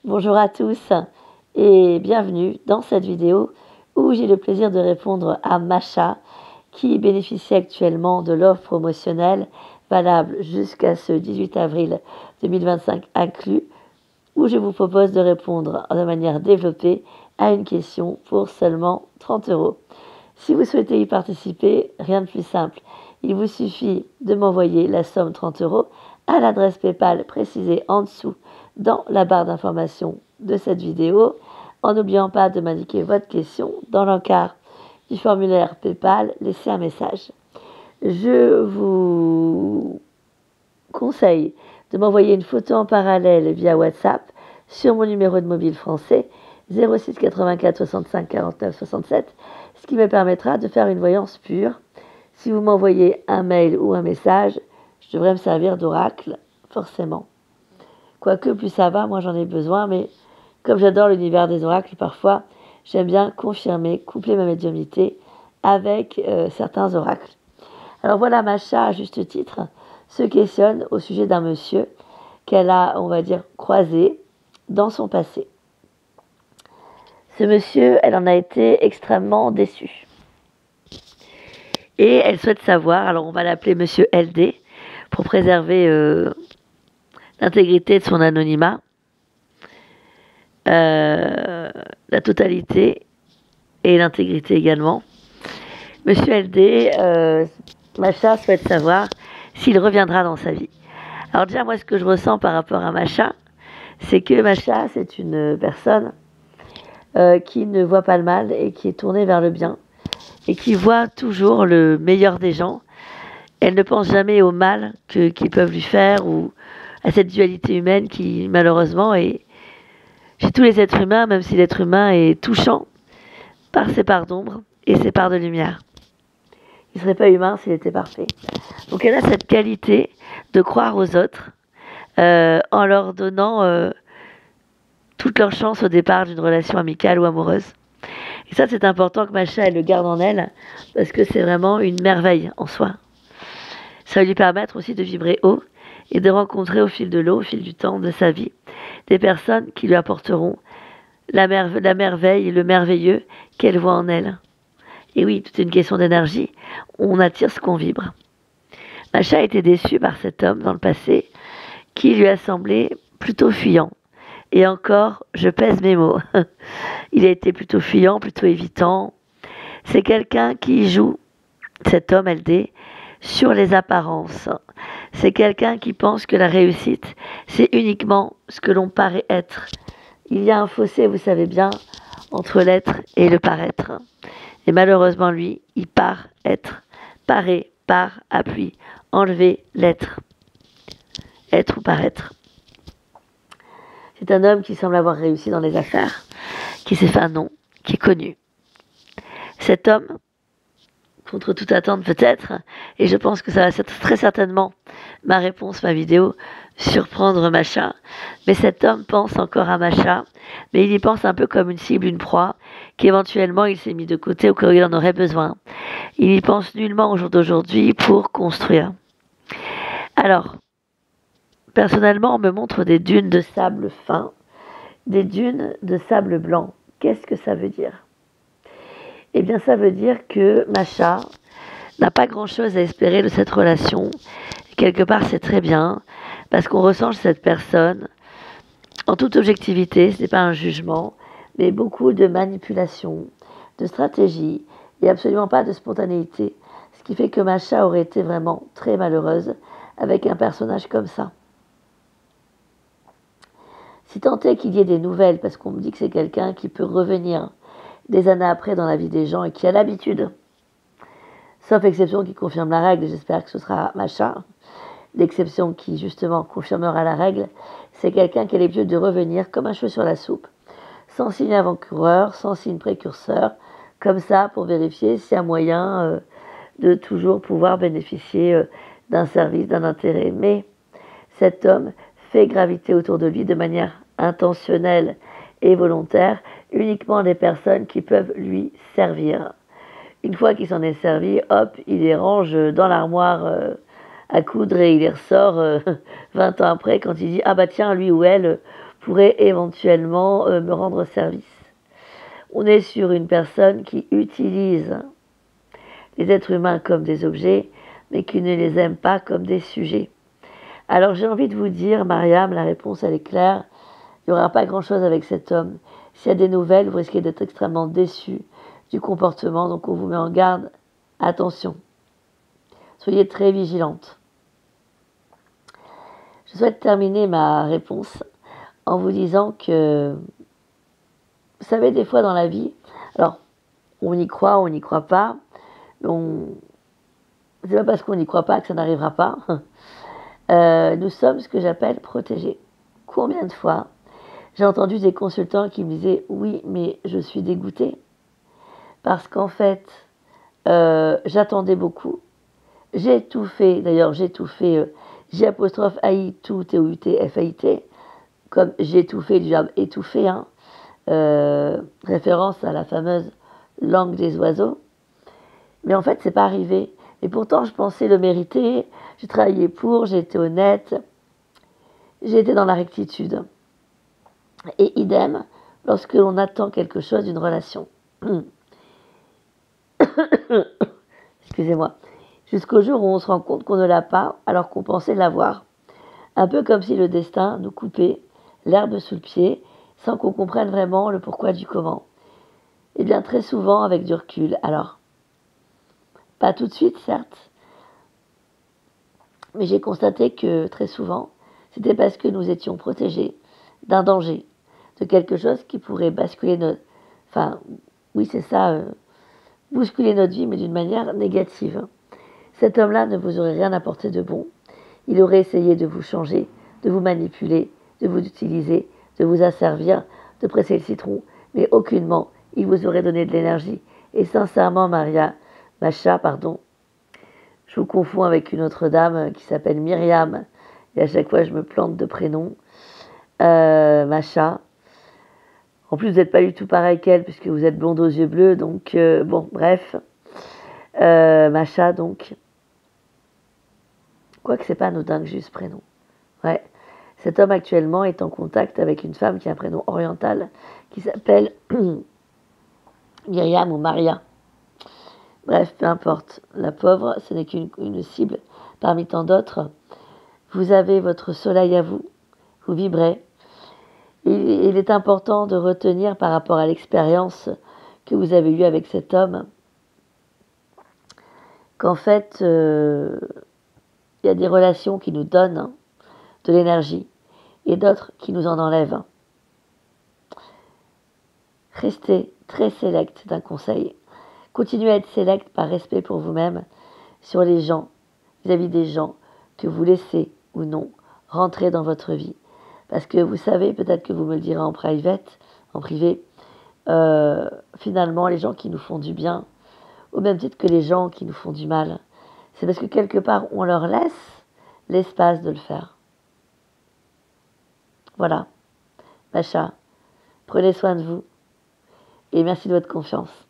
Bonjour à tous et bienvenue dans cette vidéo où j'ai le plaisir de répondre à Macha qui bénéficie actuellement de l'offre promotionnelle valable jusqu'à ce 18 avril 2025 inclus, où je vous propose de répondre de manière développée à une question pour seulement 30 euros. Si vous souhaitez y participer, rien de plus simple. Il vous suffit de m'envoyer la somme 30 euros à l'adresse PayPal précisée en dessous dans la barre d'information de cette vidéo, en n'oubliant pas de m'indiquer votre question dans l'encart du formulaire PayPal, laissez un message. Je vous conseille de m'envoyer une photo en parallèle via WhatsApp sur mon numéro de mobile français 06 84 65 49 67, ce qui me permettra de faire une voyance pure. Si vous m'envoyez un mail ou un message, je devrais me servir d'oracle, forcément. Quoique, plus ça va, moi j'en ai besoin, mais comme j'adore l'univers des oracles, parfois, j'aime bien confirmer, coupler ma médiumnité avec certains oracles. Alors voilà, Macha, à juste titre, se questionne au sujet d'un monsieur qu'elle a, on va dire, croisé dans son passé. Ce monsieur, elle en a été extrêmement déçue. Et elle souhaite savoir, alors on va l'appeler monsieur LD, pour préserver l'intégrité de son anonymat, la totalité et l'intégrité également. Monsieur LD, Macha souhaite savoir s'il reviendra dans sa vie. Alors déjà, moi, ce que je ressens par rapport à Macha, c'est que Macha, c'est une personne qui ne voit pas le mal et qui est tournée vers le bien et qui voit toujours le meilleur des gens. Elle ne pense jamais au mal qu'ils peuvent lui faire ou à cette dualité humaine qui, malheureusement, est chez tous les êtres humains, même si l'être humain est touchant par ses parts d'ombre et ses parts de lumière. Il ne serait pas humain s'il était parfait. Donc elle a cette qualité de croire aux autres en leur donnant toute leur chance au départ d'une relation amicale ou amoureuse. Et ça, c'est important que Macha, elle le garde en elle, parce que c'est vraiment une merveille en soi. Ça va lui permettre aussi de vibrer haut et de rencontrer au fil de l'eau, au fil du temps de sa vie, des personnes qui lui apporteront la merveille et le merveilleux qu'elle voit en elle. Et oui, tout est une question d'énergie. On attire ce qu'on vibre. Macha a été déçue par cet homme dans le passé qui lui a semblé plutôt fuyant. Et encore, je pèse mes mots. Il a été plutôt fuyant, plutôt évitant. C'est quelqu'un qui joue, cet homme LD, sur les apparences. C'est quelqu'un qui pense que la réussite, c'est uniquement ce que l'on paraît être. Il y a un fossé, vous savez bien, entre l'être et le paraître. Et malheureusement, lui, il part être, paraît, part, appuie, enlever l'être. Être ou paraître. C'est un homme qui semble avoir réussi dans les affaires, qui s'est fait un nom, qui est connu. Cet homme, contre toute attente peut-être, et je pense que ça va être très certainement ma réponse, ma vidéo, surprendre Macha, mais cet homme pense encore à Macha, mais il y pense un peu comme une cible, une proie, qu'éventuellement il s'est mis de côté au cas où il en aurait besoin. Il y pense nullement au jour d'aujourd'hui pour construire. Alors, personnellement, on me montre des dunes de sable fin, des dunes de sable blanc. Qu'est-ce que ça veut dire ? Eh bien, ça veut dire que Macha n'a pas grand-chose à espérer de cette relation. Quelque part, c'est très bien, parce qu'on ressent chez cette personne, en toute objectivité, ce n'est pas un jugement, mais beaucoup de manipulation, de stratégie, et absolument pas de spontanéité. Ce qui fait que Macha aurait été vraiment très malheureuse avec un personnage comme ça. Si tant est qu'il y ait des nouvelles, parce qu'on me dit que c'est quelqu'un qui peut revenir des années après dans la vie des gens et qui a l'habitude, sauf exception qui confirme la règle, j'espère que ce sera Macha, l'exception qui justement confirmera la règle, c'est quelqu'un qui a l'habitude de revenir comme un cheveu sur la soupe, sans signe avant-coureur, sans signe précurseur, comme ça pour vérifier s'il y a moyen de toujours pouvoir bénéficier d'un service, d'un intérêt. Mais cet homme fait graviter autour de lui de manière intentionnelle et volontaire uniquement des personnes qui peuvent lui servir. Une fois qu'il s'en est servi, hop, il les range dans l'armoire à coudre et il les ressort 20 ans après quand il dit « Ah bah tiens, lui ou elle pourrait éventuellement me rendre service. On est sur une personne qui utilise les êtres humains comme des objets, mais qui ne les aime pas comme des sujets. Alors j'ai envie de vous dire, Mariam, la réponse elle est claire, il n'y aura pas grand-chose avec cet homme. S'il y a des nouvelles, vous risquez d'être extrêmement déçus du comportement, donc on vous met en garde. Attention, soyez très vigilante. Je souhaite terminer ma réponse en vous disant que, vous savez, des fois dans la vie, alors on y croit, on n'y croit pas, c'est pas parce qu'on n'y croit pas que ça n'arrivera pas. Nous sommes ce que j'appelle protégés. Combien de fois j'ai entendu des consultants qui me disaient oui, mais je suis dégoûté parce qu'en fait, j'attendais beaucoup. J'ai tout fait, d'ailleurs j'ai tout fait, J apostrophe AI tout T-O-U-T F-A-I-T, comme j'ai tout fait du verbe étouffer, hein, référence à la fameuse langue des oiseaux. Mais en fait, c'est pas arrivé. Et pourtant, je pensais le mériter. J'ai travaillé pour, j'ai été honnête, j'ai été dans la rectitude. Et idem, lorsque l'on attend quelque chose d'une relation. Excusez-moi. Jusqu'au jour où on se rend compte qu'on ne l'a pas, alors qu'on pensait l'avoir. Un peu comme si le destin nous coupait l'herbe sous le pied, sans qu'on comprenne vraiment le pourquoi du comment. Et bien très souvent avec du recul. Alors, pas tout de suite, certes, mais j'ai constaté que très souvent, c'était parce que nous étions protégés d'un danger, de quelque chose qui pourrait basculer notre... Enfin, oui, c'est ça, bousculer notre vie, mais d'une manière négative. Cet homme-là ne vous aurait rien apporté de bon. Il aurait essayé de vous changer, de vous manipuler, de vous utiliser, de vous asservir, de presser le citron, mais aucunement il vous aurait donné de l'énergie. Et sincèrement, Macha, je vous confonds avec une autre dame qui s'appelle Myriam, et à chaque fois je me plante de prénom. Macha. En plus, vous n'êtes pas du tout pareil qu'elle, puisque vous êtes blonde aux yeux bleus, donc bon, bref. Macha, donc. Quoique c'est pas anodin que j'ai eu ce prénom. Ouais. Cet homme actuellement est en contact avec une femme qui a un prénom oriental, qui s'appelle Myriam ou Maria. Bref, peu importe. La pauvre, ce n'est qu'une cible parmi tant d'autres. Vous avez votre soleil à vous. Vous vibrez. Il est important de retenir par rapport à l'expérience que vous avez eue avec cet homme qu'en fait, il y a des relations qui nous donnent de l'énergie et d'autres qui nous en enlèvent. Restez très sélect d'un conseil. Continuez à être sélect par respect pour vous-même sur les gens, vis-à-vis des gens que vous laissez ou non rentrer dans votre vie. Parce que vous savez, peut-être que vous me le direz en privé, finalement, les gens qui nous font du bien, au même titre que les gens qui nous font du mal, c'est parce que quelque part, on leur laisse l'espace de le faire. Voilà. Macha, prenez soin de vous et merci de votre confiance.